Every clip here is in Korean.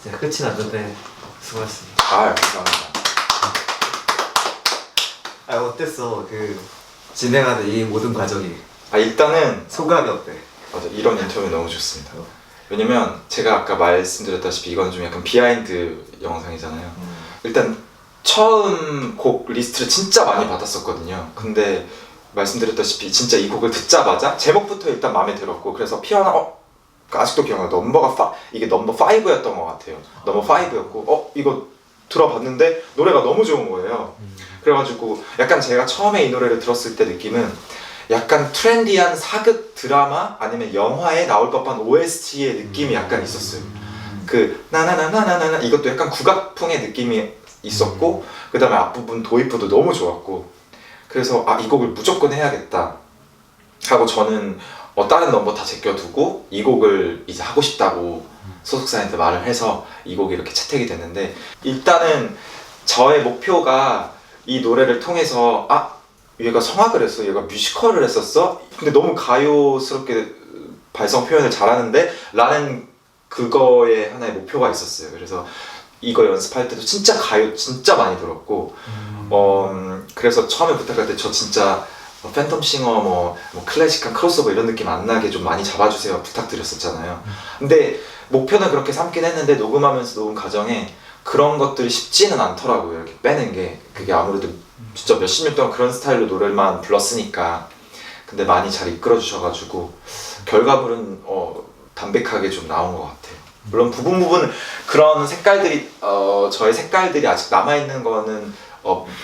이제 끝이 났는데 수고하셨습니다. 아, 감사합니다. 아 어땠어 그 진행하는 이 모든 과정이? 아, 일단은 소감이 어때? 맞아, 이런 인터뷰 너무 좋습니다. 왜냐면 제가 아까 말씀드렸다시피 이건 좀 약간 비하인드 영상이잖아요. 일단 처음 곡 리스트를 진짜 많이 받았었거든요. 근데 말씀드렸다시피 진짜 이 곡을 듣자마자 제목부터 일단 마음에 들었고, 그래서 피아노 아직도 기억나요. 이게 넘버 5였던 것 같아요. 넘버 5였고 이거 들어봤는데 노래가 너무 좋은 거예요. 그래가지고 약간 제가 처음에 이 노래를 들었을 때 느낌은 약간 트렌디한 사극 드라마 아니면 영화에 나올 법한 OST의 느낌이 약간 있었어요. 그 나나나나나나 이것도 약간 국악풍의 느낌이 있었고, 그 다음에 앞부분 도입부도 너무 좋았고, 그래서 이 곡을 무조건 해야겠다 하고 저는 다른 넘버 다 제껴두고 이 곡을 이제 하고 싶다고 소속사한테 말을 해서 이 곡이 이렇게 채택이 됐는데, 일단은 저의 목표가 이 노래를 통해서 얘가 성악을 했어, 얘가 뮤지컬을 했었어, 근데 너무 가요스럽게 발성 표현을 잘하는데 라는 그거에 하나의 목표가 있었어요. 그래서 이거 연습할 때도 진짜 가요 진짜 많이 들었고, 그래서 처음에 부탁할 때 저 진짜 팬텀싱어 뭐 클래식한 크로스오버 이런 느낌 안 나게 좀 많이 잡아주세요 부탁드렸었잖아요. 근데 목표는 그렇게 삼긴 했는데 녹음하면서 녹음 과정에 그런 것들이 쉽지는 않더라고요. 이렇게 빼는 게, 그게 아무래도 진짜 몇십 년 동안 그런 스타일로 노래만 불렀으니까. 근데 많이 잘 이끌어 주셔가지고 결과물은 담백하게 좀 나온 것 같아요. 물론 부분 그런 색깔들이 저의 색깔들이 아직 남아있는 거는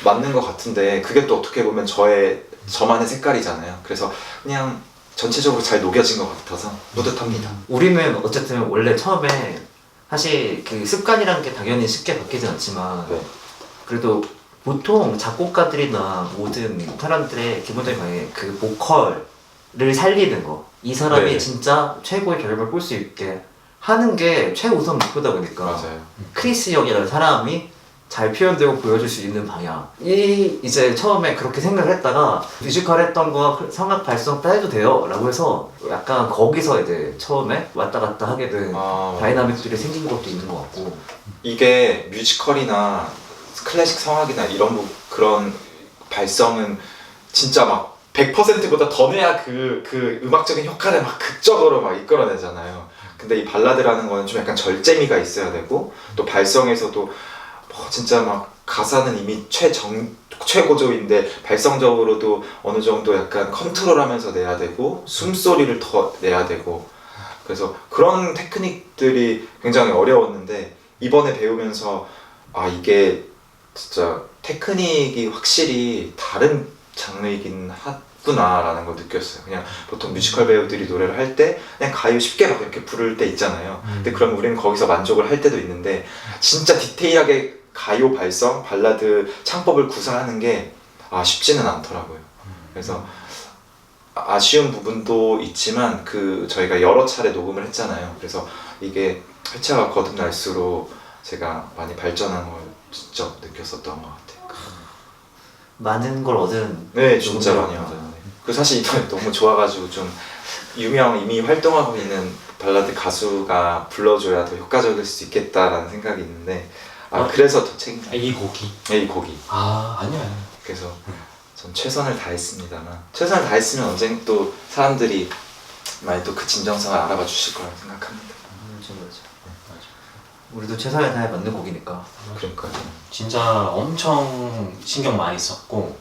맞는 것 같은데, 그게 또 어떻게 보면 저만의 색깔이잖아요. 그래서 그냥 전체적으로 잘 녹여진 것 같아서 뿌듯합니다. 우리는 어쨌든 원래 처음에 사실 그 습관이라는 게 당연히 쉽게 바뀌진 않지만 네. 그래도 보통 작곡가들이나 모든 사람들의 기본적인 방향이 그 보컬을 살리는 거, 이 사람이 네. 진짜 최고의 결과를 볼 수 있게 하는 게 최우선 목표다 보니까 맞아요. 크리스 형이라는 사람이 잘 표현되고 보여줄 수 있는 방향, 이제 처음에 그렇게 생각을 했다가 뮤지컬 했던 거 성악 발성 따해도 돼요 라고 해서 약간 거기서 이제 처음에 왔다 갔다 하게 된 다이나믹들이 생긴 것도 있는 것 같고, 이게 뮤지컬이나 클래식 성악이나 이런 그런 발성은 진짜 막 100%보다 더 내야 그 음악적인 효과를 막 극적으로 막 이끌어내잖아요. 근데 이 발라드라는 거는 좀 약간 절제미가 있어야 되고, 또 발성에서도 진짜 막 가사는 이미 최고조인데 발성적으로도 어느 정도 약간 컨트롤하면서 내야 되고, 숨소리를 더 내야 되고, 그래서 그런 테크닉들이 굉장히 어려웠는데 이번에 배우면서 이게 진짜 테크닉이 확실히 다른 장르이긴 하구나라는 걸 느꼈어요. 그냥 보통 뮤지컬 배우들이 노래를 할 때 그냥 가요 쉽게 막 이렇게 부를 때 있잖아요. 근데 그럼 우리는 거기서 만족을 할 때도 있는데, 진짜 디테일하게 가요 발성, 발라드 창법을 구사하는 게 쉽지는 않더라고요. 그래서 아쉬운 부분도 있지만 저희가 여러 차례 녹음을 했잖아요. 그래서 이게 회차가 거듭날수록 제가 많이 발전한 걸 직접 느꼈었던 것 같아요. 많은 걸 얻은. 네, 진짜 녹음을 많이 얻어요. 그리고 사실 이번에 너무 좋아가지고 좀 이미 활동하고 있는 발라드 가수가 불러줘야 더 효과적일 수 있겠다라는 생각이 있는데, 그래서 더 책임감. 이 곡이? 네, 이 곡이. 아니야. 그래서 전 최선을 다했습니다만, 최선을 다했으면 언젠가 또 사람들이 많이 또 그 진정성을 알아봐 주실 거라고 생각합니다. 맞아. 우리도 최선을 다해 만든 곡이니까. 그러니까요. 진짜 엄청 신경 많이 썼고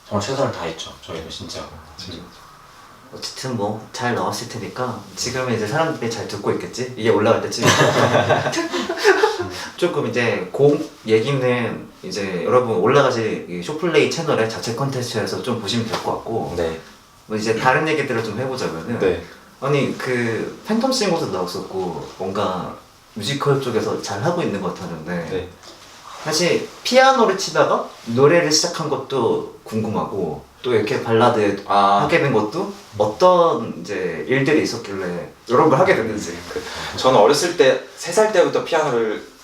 정말 최선을 다했죠. 저희도 진짜. 어쨌든 뭐 잘 나왔을 테니까 지금은 이제 사람들이 잘 듣고 있겠지? 이게 올라갈 때쯤. 조금 이제 곡 얘기는 이제 여러분 올라가실 이 쇼플레이 채널의 자체 컨텐츠에서 좀 보시면 될 것 같고, 네. 뭐 이제 다른 얘기들을 좀 해보자면은, 네. 아니 그 팬텀싱어도 나왔었고 뭔가 뮤지컬 쪽에서 잘 하고 있는 것 같았는데, 네. 사실 피아노를 치다가 노래를 시작한 것도 궁금하고, 또 이렇게 발라드 하게 된 것도 어떤 이제 일들이 있었길래 이런 걸 하게 됐는지. 저는 어렸을 때 3살 때부터 피아노를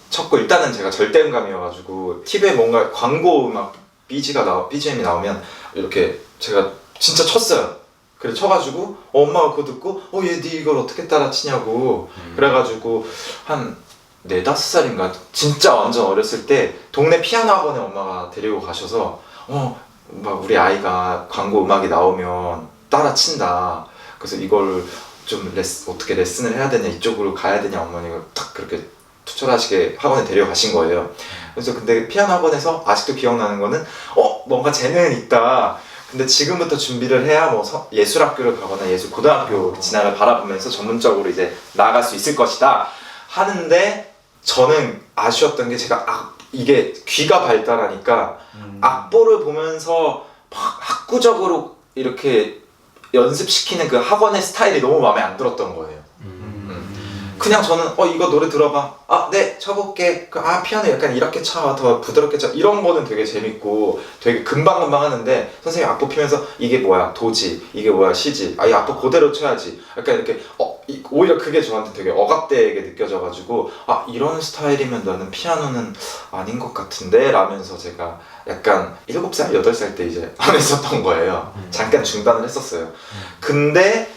쳤고, 일단은 제가 절대음감이어가지고 TV에 뭔가 광고 막 BGM이 나오면 이렇게 제가 진짜 쳤어요. 그래 쳐가지고 엄마가 그거 듣고 얘 네 이걸 어떻게 따라 치냐고 그래가지고 한 4~5살인가 진짜 완전 어렸을 때 동네 피아노 학원에 엄마가 데리고 가셔서 막 우리 아이가 광고 음악이 나오면 따라 친다. 그래서 이걸 좀 어떻게 레슨을 해야 되냐, 이쪽으로 가야 되냐 어머니가 딱 그렇게 투철하시게 학원에 데려가신 거예요. 그래서 근데 피아노 학원에서 아직도 기억나는 거는 뭔가 재능은 있다. 근데 지금부터 준비를 해야 뭐 예술학교를 가거나 예술고등학교 진학을 바라보면서 전문적으로 이제 나아갈 수 있을 것이다 하는데, 저는 아쉬웠던 게 제가 이게 귀가 발달하니까 악보를 보면서 막 학구적으로 이렇게 연습시키는 그 학원의 스타일이 너무 마음에 안 들었던 거예요. 그냥 저는 이거 노래 들어봐, 네 쳐볼게, 피아노 약간 이렇게 쳐, 더 부드럽게 쳐, 이런 거는 되게 재밌고 되게 금방금방 하는데, 선생님 악보 피면서 이게 뭐야 도지, 이게 뭐야 시지, 이 악보 그대로 쳐야지, 약간 이렇게 오히려 그게 저한테 되게 억압되게 느껴져가지고 이런 스타일이면 나는 피아노는 아닌 것 같은데 라면서 제가 약간 7살, 8살 때 이제 안 했었던 거예요. 잠깐 중단을 했었어요. 근데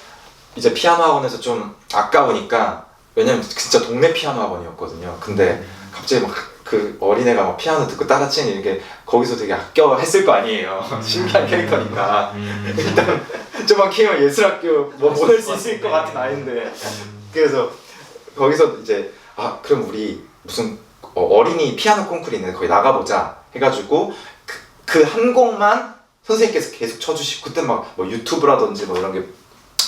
이제 피아노 학원에서 좀 아까우니까, 왜냐면 진짜 동네 피아노 학원이었거든요. 근데 갑자기 막 그 어린애가 막 피아노 듣고 따라치는 게 거기서 되게 아껴했을 거 아니에요. 신기한 캐릭터니까. 일단 좀만 키우면 예술학교 뭐 보낼 수 있을 것 같은 아이인데. 그래서 거기서 이제 그럼 우리 무슨 어린이 피아노 콩쿠르 있는데 거기 나가보자 해가지고 그 한 곡만 선생님께서 계속 쳐주시고, 그때 막 뭐 유튜브라든지 뭐 이런 게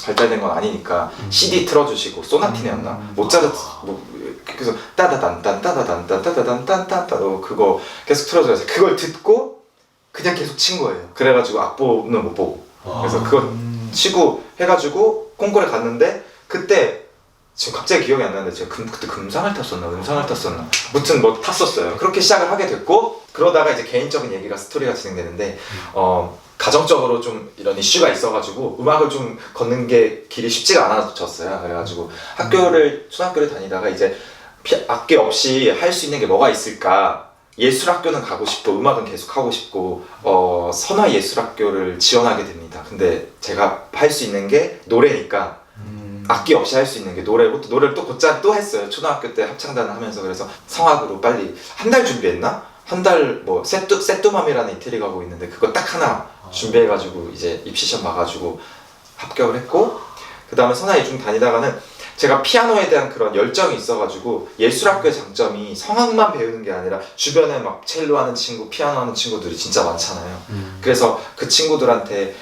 발달된 건 아니니까 CD 틀어주시고, 소나티네였나? 모차르트 그래서 따다단딴 따다단딴 따다단딴 그거 계속 틀어줘서 그걸 듣고 그냥 계속 친 거예요. 그래가지고 악보는 못 보고, 그래서 그거 치고 해가지고 콩쿠르에 갔는데, 그때 지금 갑자기 기억이 안 나는데 제가 그때 금상을 탔었나 은상을 탔었나 무튼 뭐 탔었어요. 그렇게 시작을 하게 됐고, 그러다가 이제 개인적인 얘기가 스토리가 진행되는데, 가정적으로 좀 이런 이슈가 있어가지고 음악을 좀 걷는 게 길이 쉽지가 않아졌어요. 그래가지고 초등학교를 다니다가 이제 악기 없이 할 수 있는 게 뭐가 있을까, 예술학교는 가고 싶고 음악은 계속 하고 싶고 선화예술학교를 지원하게 됩니다. 근데 제가 할 수 있는 게 노래니까 악기 없이 할 수 있는 게 노래고, 또 노래를 또 곧잘 또 했어요. 초등학교 때 합창단을 하면서. 그래서 성악으로 빨리 한 달 준비했나? 한 달 뭐 세뚜맘이라는 이태리 가고 있는데 그거 딱 하나 준비해가지고 이제 입시시험 봐가지고 합격을 했고, 그 다음에 선화예중 다니다가는 제가 피아노에 대한 그런 열정이 있어가지고, 예술학교의 장점이 성악만 배우는 게 아니라 주변에 막 첼로 하는 친구, 피아노 하는 친구들이 진짜 많잖아요. 그래서 그 친구들한테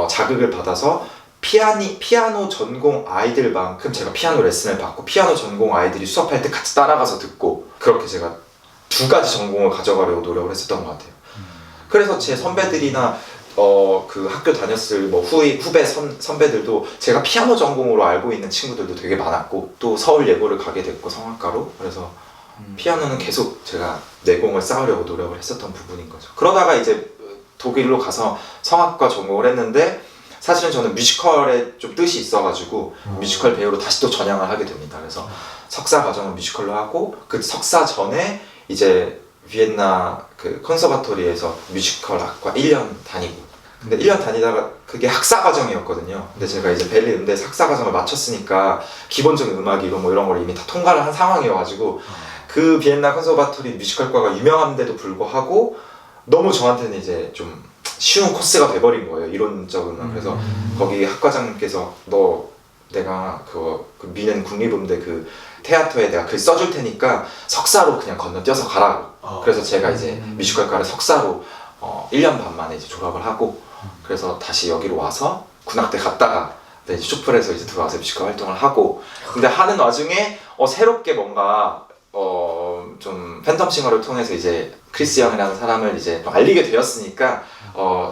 자극을 받아서 피아노 전공 아이들만큼 제가 피아노 레슨을 받고, 피아노 전공 아이들이 수업할 때 같이 따라가서 듣고, 그렇게 제가 2가지 전공을 가져가려고 노력을 했었던 것 같아요. 그래서 제 선배들이나 그 학교 다녔을 뭐 후배 선배들도 제가 피아노 전공으로 알고 있는 친구들도 되게 많았고, 또 서울 예고를 가게 됐고 성악가로. 그래서 피아노는 계속 제가 내공을 쌓으려고 노력을 했었던 부분인 거죠. 그러다가 이제 독일로 가서 성악과 전공을 했는데, 사실은 저는 뮤지컬에 좀 뜻이 있어가지고 뮤지컬 배우로 다시 또 전향을 하게 됩니다. 그래서 석사 과정은 뮤지컬로 하고, 그 석사 전에 이제 비엔나 그 컨서바토리에서 뮤지컬 학과 1년 다니고, 근데 1년 다니다가 그게 학사 과정이었거든요. 근데 제가 이제 벨리 음대에서 학사 과정을 마쳤으니까 기본적인 음악 이론 뭐 이런 걸 이미 다 통과를 한 상황이어가지고, 그 비엔나 컨서바토리 뮤지컬과가 유명한데도 불구하고 너무 저한테는 이제 좀 쉬운 코스가 돼버린 거예요, 이론적으로는. 그래서 거기 학과장님께서 내가 그 미넨 국립음대 그 테아트에 내가 글 써줄 테니까 석사로 그냥 건너뛰어서 가라고. 그래서 제가 이제 뮤지컬과를 석사로 1년 반 만에 이제 졸업을 하고, 그래서 다시 여기로 와서 군악대 갔다가 이제 슈플에서 이제 들어와서 뮤지컬 활동을 하고, 근데 하는 와중에 새롭게 뭔가 좀 팬텀싱어를 통해서 이제 크리스 영이라는 사람을 이제 알리게 되었으니까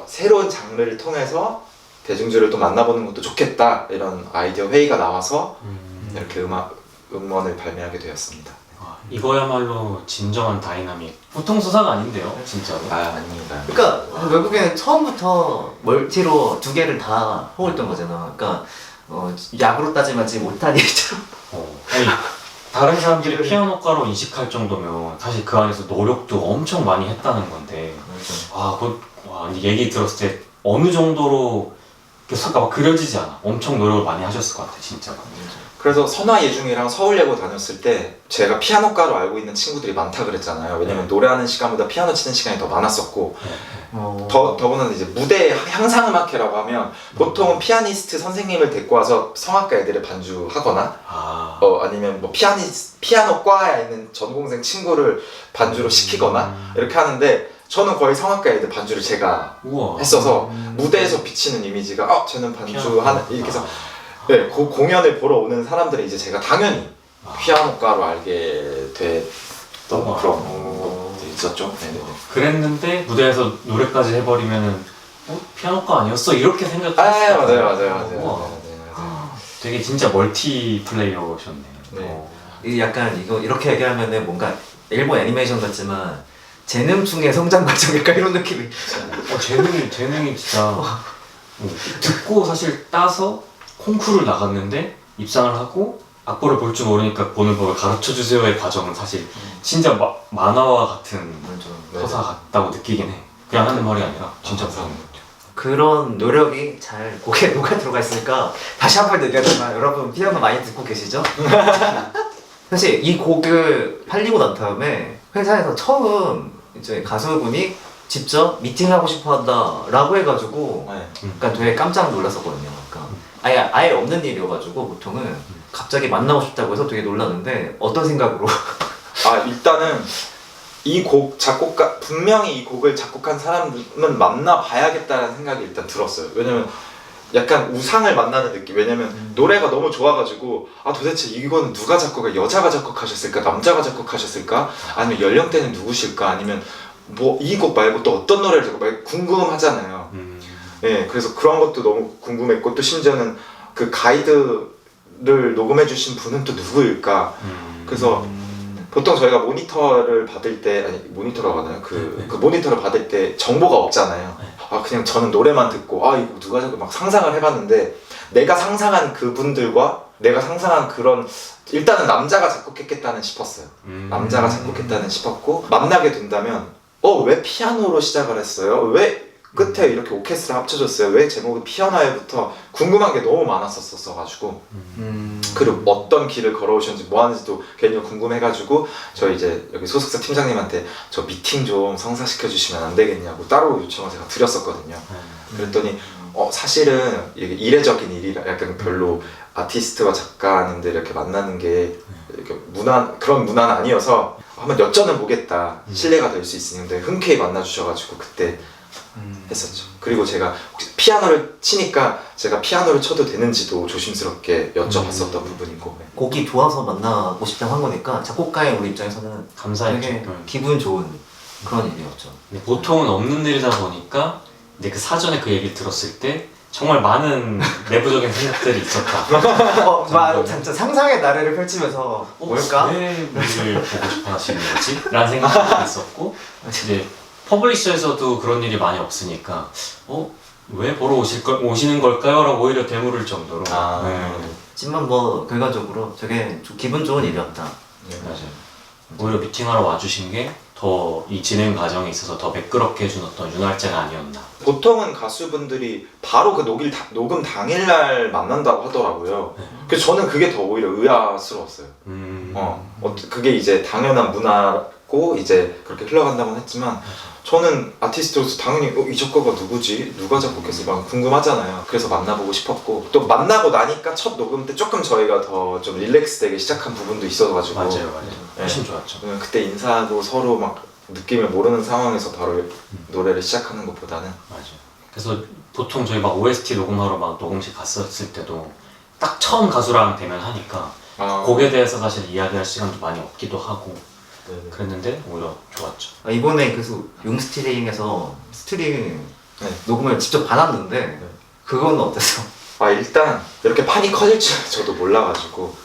새로운 장르를 통해서 대중들을 또 만나보는 것도 좋겠다, 이런 아이디어 회의가 나와서 이렇게 음원을 발매하게 되었습니다. 이거야말로 진정한 다이나믹. 보통 수사가 아닌데요, 진짜로. 아닙니다. 그러니까 외국에는 처음부터 멀티로 2개를 다 호흡했던 거잖아. 그러니까 야구로 따지면 지금 오타니처럼. 아니, 다른 사람들이 피아노과로 인식할 정도면 사실 그 안에서 노력도 엄청 많이 했다는 건데, 얘기 들었을 때 어느 정도로 막 그려지지 않아. 엄청 노력을 많이 하셨을 것 같아, 진짜. 그래서 선화예중이랑 서울예고 다녔을 때 제가 피아노과로 알고 있는 친구들이 많다 그랬잖아요. 왜냐면 노래하는 시간보다 피아노 치는 시간이 더 많았었고 더구나 이제 무대 향상음악회라고 하면 보통은 피아니스트 선생님을 데리고 와서 성악가 애들을 반주하거나 아니면 뭐 피아노과에 있는 전공생 친구를 반주로 시키거나 이렇게 하는데 저는 거의 성악가 애들 반주를 제가 우와. 했어서 무대에서 비치는 이미지가 쟤는 반주하는 이렇게 해서 네, 그 공연을 보러 오는 사람들은 이제 제가 당연히 피아노과로 알게 됐던 우와. 그런 것들이 있었죠. 네네네. 그랬는데 무대에서 노래까지 해버리면은 피아노과 아니었어? 이렇게 아, 생각했어요. 맞아요. 되게 진짜 멀티 플레이어셨네. 네. 이 약간 이거 이렇게 얘기하면은 뭔가 일본 애니메이션 같지만 재능충의 성장 과정일까 이런 느낌이. 재능이 진짜 듣고 사실 따서 콩쿠르를 나갔는데 입상을 하고 악보를 볼 줄 모르니까 보는 법을 가르쳐주세요의 과정은 사실 진짜 만화와 같은 네. 서사 같다고 느끼긴 해. 그냥 하는 말이 아니라 진짜 그런 것 같아요. 그런 노력이 잘 곡에 녹아 들어가 있으니까 다시 한 번 얘기하지만 여러분 피아노 많이 듣고 계시죠? 사실 이 곡을 팔리고 난 다음에 회사에서 처음 이제 가수분이 직접 미팅하고 싶어 한다라고 해가지고 네. 그러니까 되게 깜짝 놀랐었거든요. 그러니까 아예 없는 일이어가지고 보통은 갑자기 만나고 싶다고 해서 되게 놀랐는데 어떤 생각으로? 일단은 이 곡 작곡가 분명히 이 곡을 작곡한 사람은 만나봐야겠다는 생각이 일단 들었어요. 왜냐면 약간 우상을 만나는 느낌. 왜냐면 노래가 너무 좋아가지고 도대체 이거는 누가 작곡을 여자가 작곡하셨을까 남자가 작곡하셨을까 아니면 연령대는 누구실까 아니면 뭐 이 곡 말고 또 어떤 노래를 작곡 궁금하잖아요. 예, 그래서 그런 것도 너무 궁금했고 또 심지어는 그 가이드를 녹음해 주신 분은 또 누구일까. 그래서 보통 저희가 모니터를 받을 때 모니터라고 하나요? 그 모니터를 받을 때 정보가 없잖아요. 그냥 저는 노래만 듣고 이거 누가 자꾸 막 상상을 해봤는데 내가 상상한 그분들과 내가 상상한 그런 일단은 남자가 작곡했겠다는 싶었어요. 남자가 작곡했다는 싶었고 만나게 된다면 왜 피아노로 시작을 했어요? 왜 끝에 이렇게 오케스트라 합쳐졌어요? 왜 제목이 피아노에부터 궁금한 게 너무 많았었어가지고 그리고 어떤 길을 걸어오셨는지 뭐 하는지도 괜히 궁금해가지고 저 이제 여기 소속사 팀장님한테 저 미팅 좀 성사시켜 주시면 안 되겠냐고 따로 요청을 제가 드렸었거든요. 그랬더니 사실은 이게 이례적인 일이라 약간 별로 아티스트와 작가님들 이렇게 만나는 게 이렇게 그런 문화는 아니어서 한번 여쭤는 보겠다. 신뢰가 될 수 있으는데 흔쾌히 만나 주셔가지고 그때 했었죠. 그리고 제가 혹시 피아노를 치니까 제가 피아노를 쳐도 되는지도 조심스럽게 여쭤봤었던 부분이고 곡이 좋아서 만나고 싶다고 한 거니까 작곡가의 우리 입장에서는 감사했죠. 되게 기분 좋은 그런 일이었죠. 근데 보통은 없는 일이다 보니까 근데 그 사전에 그 얘기를 들었을 때 정말 많은 내부적인 생각들이 있었다. 진짜 상상의 나래를 펼치면서 뭘까? 왜 우리를 보고 싶어 하시는 거지? 라는 생각도 있었고 이제 퍼블리셔에서도 그런 일이 많이 없으니까 왜 보러 오시는 걸까요? 라고 오히려 되물을 정도로 하지만 결과적으로 되게 기분 좋은 일이었다. 맞아요. 오히려 미팅하러 와주신 게 더 이 진행 과정에 있어서 더 매끄럽게 해준 어떤 윤활제가 아니었나. 보통은 가수분들이 바로 그 녹음 당일날 만난다고 하더라고요. 그래서 저는 그게 더 오히려 의아스러웠어요. 그게 이제 당연한 문화고 이제 그렇게 흘러간다고는 했지만 저는 아티스트로서 당연히 이 작곡가 누구지? 누가 작곡했어? 막 궁금하잖아요. 그래서 만나보고 싶었고 또 만나고 나니까 첫 녹음 때 조금 저희가 더 좀 릴렉스 되게 시작한 부분도 있어가지고 맞아요. 훨씬 좋았죠. 그때 인사하고 서로 막 느낌을 모르는 상황에서 바로 노래를 시작하는 것보다는 맞아요. 그래서 보통 저희 막 OST 녹음하러 막 녹음실 갔었을 때도 딱 처음 가수랑 대면하니까 곡에 대해서 사실 이야기할 시간도 많이 없기도 하고 그랬는데 오히려 좋았죠. 이번에 그래서 용스트링에서 스트링 녹음을 직접 받았는데 그건 어땠어? 일단 이렇게 판이 커질 줄 저도 몰라가지고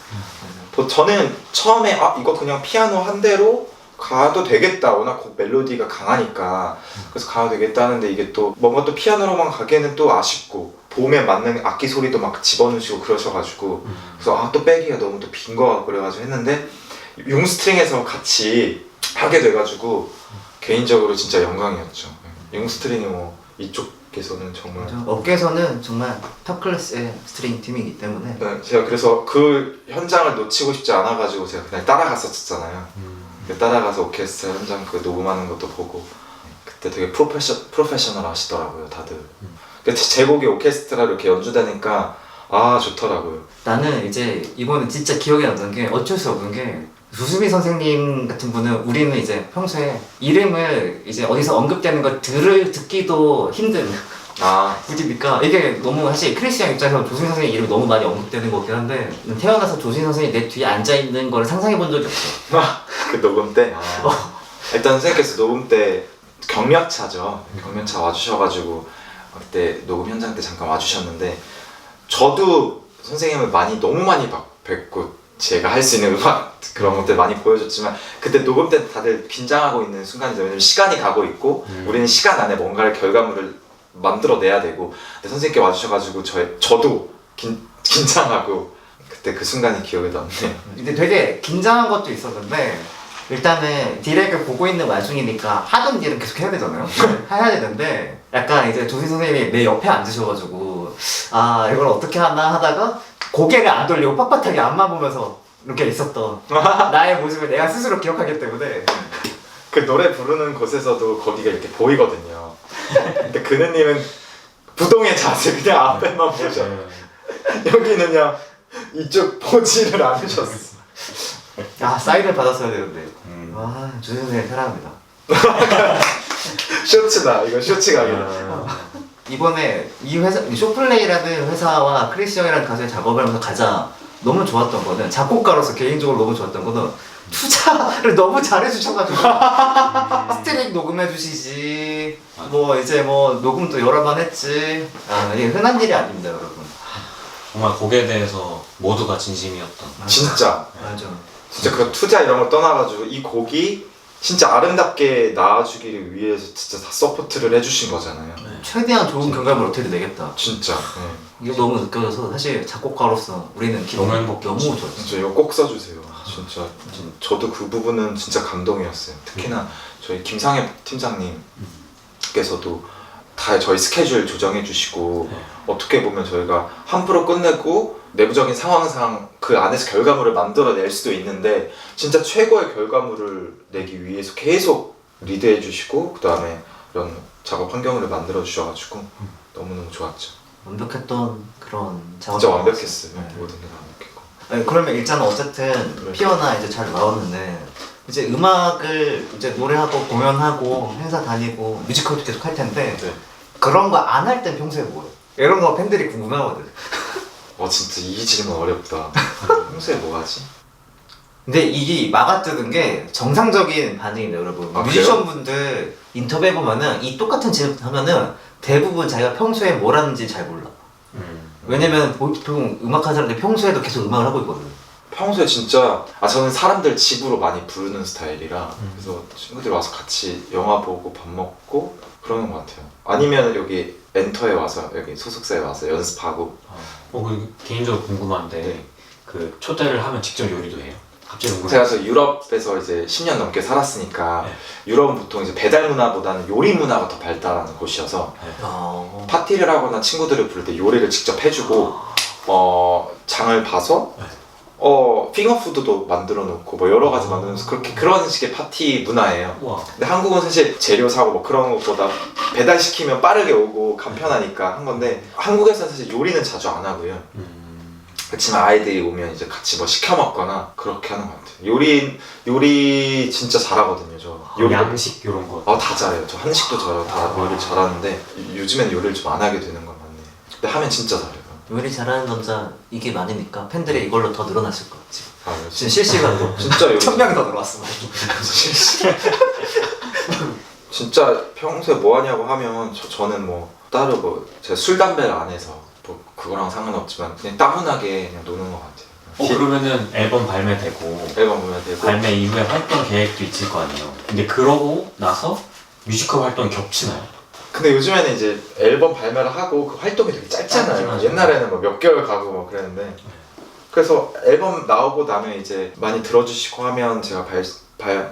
저는 처음에 이거 그냥 피아노 한 대로 가도 되겠다. 워낙 곡 멜로디가 강하니까 그래서 가도 되겠다 하는데 이게 또 뭔가 또 피아노로만 가기에는 또 아쉽고 봄에 맞는 악기 소리도 막 집어넣으시고 그러셔가지고 그래서 또 빼기가 너무 또 빈 거 같고 그래가지고 했는데 융스트링에서 같이 하게 돼가지고 개인적으로 진짜 영광이었죠. 융스트링이 뭐 이쪽 업계에서는 정말 업계에서는 정말 탑 클래스의 스트링 팀이기 때문에 네, 제가 그래서 그 현장을 놓치고 싶지 않아가지고 제가 그냥 따라갔었잖아요. 따라가서 오케스트라 현장 그 녹음하는 것도 보고 그때 되게 프로페셔널 하시더라고요 다들. 제 곡이 오케스트라로 이렇게 연주되니까 아 좋더라고요. 나는 이제 이번에 진짜 기억에 남는 게 어쩔 수 없는 게 조수미 선생님 같은 분은 우리는 이제 평소에 이름을 이제 어디서 언급되는 걸 듣기도 힘든 아 분이니까 이게 너무 사실 크리스찬 입장에서 조수미 선생님 이름이 너무 많이 언급되는 거긴 한데 태어나서 조수미 선생님이 내 뒤에 앉아있는 걸 상상해 본 적이 없어. 그 녹음 때 일단 선생님께서 녹음 때 경련차죠. 경련차 와주셔가지고 그때 녹음 현장 때 잠깐 와주셨는데 저도 선생님을 너무 많이 뵙고 제가 할 수 있는 음악 그런 것들 많이 보여줬지만 그때 녹음 때 다들 긴장하고 있는 순간이죠. 왜냐면 시간이 가고 있고 우리는 시간 안에 뭔가를 결과물을 만들어내야 되고 근데 선생님께 와주셔가지고 저도 긴장하고 그때 그 순간이 기억에 남네요. 근데 되게 긴장한 것도 있었는데 일단은 디렉을 보고 있는 와중이니까 하던 일은 계속 해야 되잖아요. 해야 되는데 약간 이제 조수미 선생님이 내 옆에 앉으셔가지고 아 이걸 어떻게 하나 하다가 고개를 안 돌리고 빳빳하게 앞만 보면서 이렇게 있었던 나의 모습을 내가 스스로 기억하기 때문에 그 노래 부르는 곳에서도 거기가 이렇게 보이거든요. 근데 그느님은 부동의 자세 그냥 앞에만 보셔. 여기는 그냥 이쪽 보지를 않으셨어. 아 사인을 받았어야 되는데 와 조수미 선생님 사랑합니다. 쇼츠다 이거 쇼츠가 아니라. 이번에 이 회사 쇼플레이라는 회사와 크리스 형이라는 가수의 작업을 하면서 가장 너무 좋았던 거는 작곡가로서 개인적으로 너무 좋았던 거는 투자를 너무 잘해주셔가지고 스트링 녹음해주시지 뭐 이제 뭐 녹음도 여러 번 했지 이게 흔한 일이 아닙니다 여러분. 정말 곡에 대해서 모두가 진심이었던. 진짜 맞아. 진짜 그 투자 이런 걸 떠나가지고 이 곡이 진짜 아름답게 나와주기를 위해서 진짜 다 서포트를 해주신 거잖아요. 최대한 좋은 결과물 어떻게 내겠다. 진짜. 이게 너무 느껴져서 사실 작곡가로서 우리는 너무 행복했지. 너무 좋았어. 진짜 이거 꼭 써주세요. 진짜 저도 그 부분은 진짜 감동이었어요. 특히나 저희 김상엽 팀장님께서도 다 저희 스케줄 조정해 주시고 어떻게 보면 저희가 한 프로 끝내고 내부적인 상황상 그 안에서 결과물을 만들어낼 수도 있는데 진짜 최고의 결과물을 내기 위해서 계속 리드해 주시고 그 다음에 이런 작업 환경을 만들어 주셔가지고 너무너무 좋았죠. 완벽했던 그런 작업. 진짜 완벽했어요. 네. 모든 게 완벽했고. 아니, 그러면 일단 어쨌든 피어나 이제 잘 나왔는데 이제 음악을 이제 노래하고 공연하고 행사 다니고 뮤지컬도 계속 할 텐데 네. 그런 거 안 할 땐 평소에 뭐해? 이런 거 팬들이 궁금해하거든. 진짜 이 질문 어렵다. 평소에 뭐 하지? 근데 이게 막아뜯은 게 정상적인 반응이네요 여러분. 아, 뮤지션 분들 인터뷰해보면은 이 똑같은 질문 하면은 대부분 자기가 평소에 뭘 하는지 잘 몰라. 왜냐면 보통 음악하는 사람들이 평소에도 계속 음악을 하고 있거든. 평소에 진짜 저는 사람들 집으로 많이 부르는 스타일이라 그래서 친구들 와서 같이 영화 보고 밥 먹고 그러는 것 같아요. 아니면 여기 엔터에 와서 여기 소속사에 와서 연습하고. 그 개인적으로 궁금한데 네. 그 초대를 하면 직접 요리도 해요? 갑자기 궁금해. 제가 유럽에서 이제 10년 넘게 살았으니까 네. 유럽은 보통 이제 배달 문화보다는 요리 문화가 더 발달하는 곳이어서 파티를 하거나 친구들을 부를 때 요리를 직접 해주고 장을 봐서 핑거푸드도 만들어 놓고 뭐 여러 가지 만들면서 그런 식의 파티 문화예요. 우와. 근데 한국은 사실 재료 사고 뭐 그런 것보다 배달시키면 빠르게 오고 간편하니까 한 건데 한국에서는 사실 요리는 자주 안 하고요. 그렇지만 아이들이 오면 이제 같이 뭐 시켜 먹거나 그렇게 하는 것 같아요. 요리 진짜 잘하거든요. 저 양식 이런 거. 다 잘해요. 저 한식도 잘해요. 다 요리 잘하는데 요즘엔 요리를 좀 안 하게 되는 건 맞네요. 근데 하면 진짜 잘해요. 요리 잘하는 남자 이게 많으니까 팬들이 이걸로 더 늘어났을 것 같지. 진짜 지금 실시간으로 진짜 요리 1000명이 더 늘어왔어. 진짜 평소에 뭐 하냐고 하면 저는 뭐 따로 뭐 제가 술 담배를 안 해서 뭐 그거랑 상관없지만 그냥 따분하게 그냥 노는 것 같아요. 그러면은 앨범 발매되고 앨범 보면 되고 발매 이후에 활동 계획도 있을 거 아니에요. 근데 그러고 나서 뮤지컬 활동이 겹치나요? 근데 요즘에는 이제 앨범 발매를 하고 그 활동이 되게 짧잖아요. 짧죠. 옛날에는 뭐 몇 개월 가고 뭐 그랬는데 그래서 앨범 나오고 나면 이제 많이 들어주시고 하면 제가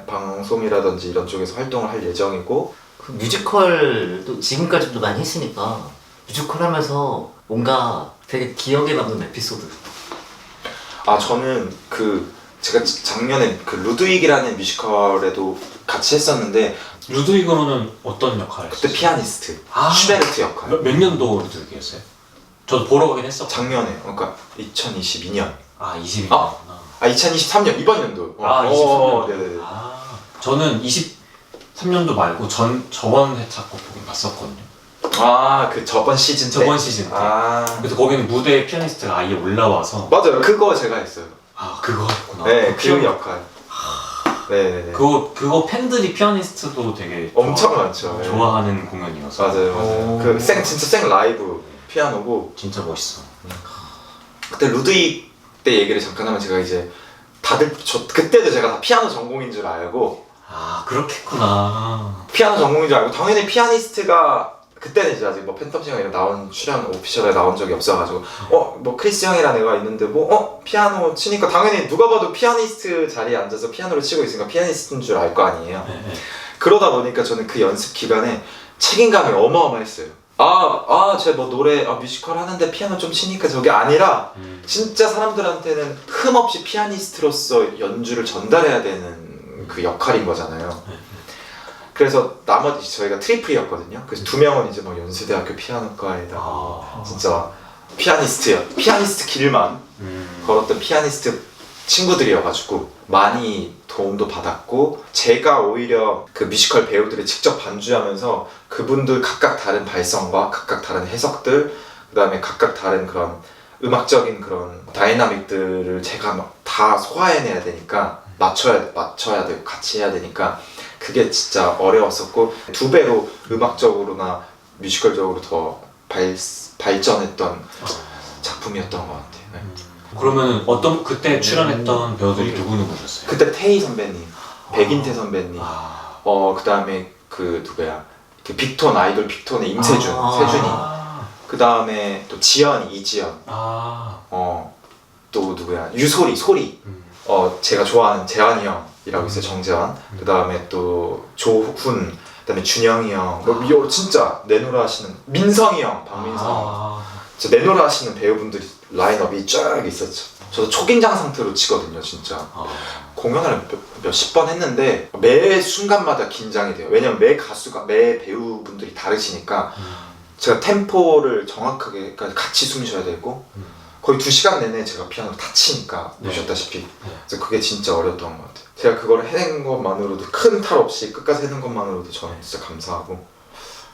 방송이라든지 이런 쪽에서 활동을 할 예정이고 그 뮤지컬도 지금까지도 많이 했으니까 뮤지컬 하면서 뭔가 되게 기억에 남는 에피소드. 아 저는 그 제가 작년에 그 루드윅이라는 뮤지컬에도 같이 했었는데 루드윅으로는 어떤 역할을 그때 했어요? 피아니스트 아. 슈베르트 역할. 몇 년도 루드윅이었어요? 저도 보러 가긴 했었고. 작년에 그러니까 2022년 아 22년이구나. 아 2023년 이번 연도. 아 23년. 네네네. 아 저는 23년도 말고 저번 회차 거 보긴 봤었거든요. 아 그 저번 시즌 때. 저번 시즌 때. 아 그래서 거기는 무대에 피아니스트가 아예 올라와서 맞아요. 그거 제가 했어요. 아 그거 했구나. 네, 피아노. 그 역할. 네네네. 그거 팬들이 피아니스트도 되게 엄청 많죠. 네. 좋아하는 공연이어서. 맞아요, 오. 맞아요. 진짜 생 라이브 피아노고 진짜 멋있어. 그때 루드윅 때 얘기를 잠깐 하면 제가 이제 다들 그때도 제가 다 피아노 전공인 줄 알고 아 그렇겠구나. 피아노 전공인 줄 알고 당연히 피아니스트가 그때는 이제 아직 뭐 팬텀싱어 이런 나온 출연 오피셜에 나온 적이 없어가지고 뭐 크리스 형이라는 애가 있는데 피아노 치니까 당연히 누가 봐도 피아니스트 자리에 앉아서 피아노를 치고 있으니까 피아니스트인 줄 알 거 아니에요. 네. 그러다 보니까 저는 그 연습 기간에 책임감이 어마어마했어요. 제 뭐 노래 뮤지컬 하는데 피아노 좀 치니까 저게 아니라 진짜 사람들한테는 흠없이 피아니스트로서 연주를 전달해야 되는 그 역할인 거잖아요. 그래서 나머지 저희가 트리플이었거든요. 그래서 2명은 이제 뭐 연세대학교 피아노과에다가 진짜 피아니스트 길만 걸었던 피아니스트 친구들이어가지고 많이 도움도 받았고 제가 오히려 그 뮤지컬 배우들이 직접 반주하면서 그분들 각각 다른 발성과 각각 다른 해석들 그 다음에 각각 다른 그런 음악적인 그런 다이나믹들을 제가 막 다 소화해내야 되니까 맞춰야 되고 같이 해야 되니까 그게 진짜 어려웠었고 2배로 음악적으로나 뮤지컬적으로 더 발전했던 작품이었던 것 같아요. 네. 그러면 그때 출연했던 배우들이 누구셨어요? 그때 태희 선배님, 백인태 선배님, 그 다음에 그 누구야? 그 빅톤 아이돌 빅톤의 임세준, 세준이. 그 다음에 또 지연이, 이지연. 또 누구야? 소리. 제가 좋아하는 재환이 형이라고 있어요, 정재환. 그 다음에 또 조훈, 그 다음에 준영이 형. 진짜 내노라 하시는 민성이 형, 박민성. 진짜 내노라 하시는 배우분들이 라인업이 쫙 있었죠. 저도 초긴장 상태로 치거든요, 진짜. 공연을 몇십 번 했는데 매 순간마다 긴장이 돼요. 왜냐면 매 배우분들이 다르시니까 제가 템포를 정확하게 같이 숨 쉬어야 되고 거의 2시간 내내 제가 피아노를 다 치니까 보셨다시피 그래서 그게 진짜 어려웠던 것 같아요. 제가 그걸 해낸 것만으로도 큰 탈 없이 끝까지 해낸 것만으로도 저는 진짜 감사하고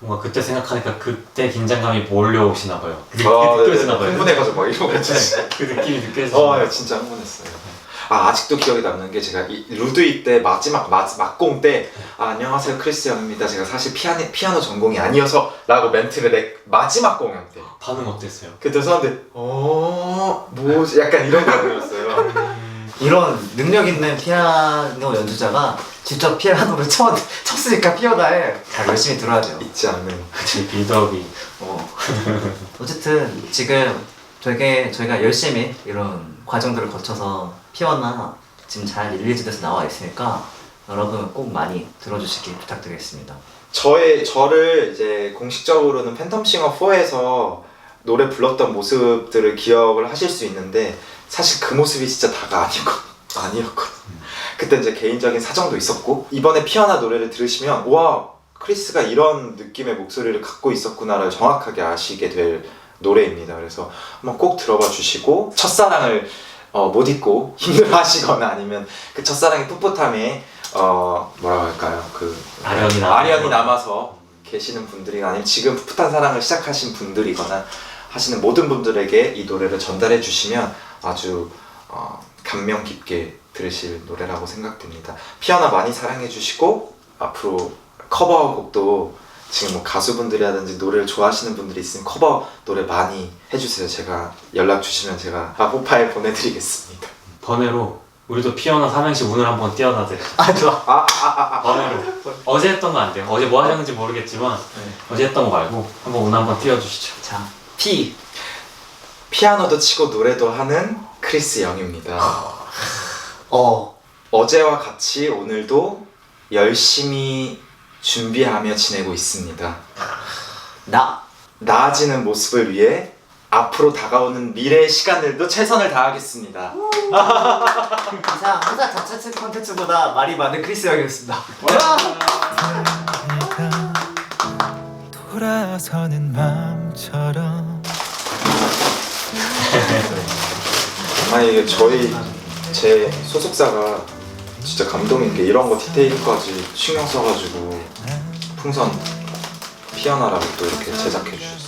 뭔가 그때 생각하니까 그때 긴장감이 몰려오시나 봐요. 느껴지나 봐요. 흥분해가지고 막 이러고 그 느낌이 느껴지죠. 진짜 흥분했어요. 아직도 기억에 남는 게 제가 이 루드윅 때 마지막 막공 때 안녕하세요 크리스 형입니다. 제가 사실 피아노 전공이 아니어서 라고 멘트를 마지막 공연 때 반응 어땠어요? 그때 사람들 뭐지? 약간 이런 반응이었어요. 이런 능력 있는 피아노 연주자가 직접 피아노를 쳤으니까 피어다에 잘 열심히 들어야죠. 잊지 않는 제 빌드업이 어쨌든 지금 저희가 열심히 이런 과정들을 거쳐서 피어나 지금 잘 릴리즈돼서 나와 있으니까 여러분 꼭 많이 들어주시기 부탁드리겠습니다. 저를 이제 공식적으로는 팬텀싱어 4에서 노래 불렀던 모습들을 기억을 하실 수 있는데 사실 그 모습이 진짜 다가 아니었거든요. 그때 이제 개인적인 사정도 있었고 이번에 피아나 노래를 들으시면 와 크리스가 이런 느낌의 목소리를 갖고 있었구나를 정확하게 아시게 될 노래입니다. 그래서 한번 꼭 들어봐 주시고 첫사랑을 못 잊고 힘들어하시거나 아니면 그 첫사랑의 풋풋함에 뭐라고 할까요? 그 아련이 남아서 계시는 분들이 아니면 지금 풋풋한 사랑을 시작하신 분들이거나 하시는 모든 분들에게 이 노래를 전달해 주시면 아주 감명 깊게 들으실 노래라고 생각됩니다. 피아노 많이 사랑해 주시고 앞으로 커버곡도 지금 뭐 가수분들이라든지 노래를 좋아하시는 분들이 있으면 커버 노래 많이 해주세요. 제가 연락 주시면 제가 파일 보내드리겠습니다. 번외로 우리도 피아노 삼행시 운을 한번 띄워놔드려. 좋아. 번외로 어제 했던 거 안 돼요. 어제 뭐 하셨는지 모르겠지만 어제 했던 거 말고 한번 운 한번 띄워주시죠. 자, 피아노도 치고 노래도 하는 크리스 영입니다. 어제와 같이 오늘도 열심히 준비하며 지내고 있습니다. 나 나아지는 모습을 위해 앞으로 다가오는 미래의 시간들도 최선을 다하겠습니다. 이상 회사 자체 콘텐츠보다 말이 많은 크리스 형이었습니다. 돌아서는 마음처럼 아니 이게 제 소속사가 진짜 감동인 게 이런 거 디테일까지 신경 써가지고 풍선 피어나라고 또 이렇게 제작해 주셨어요.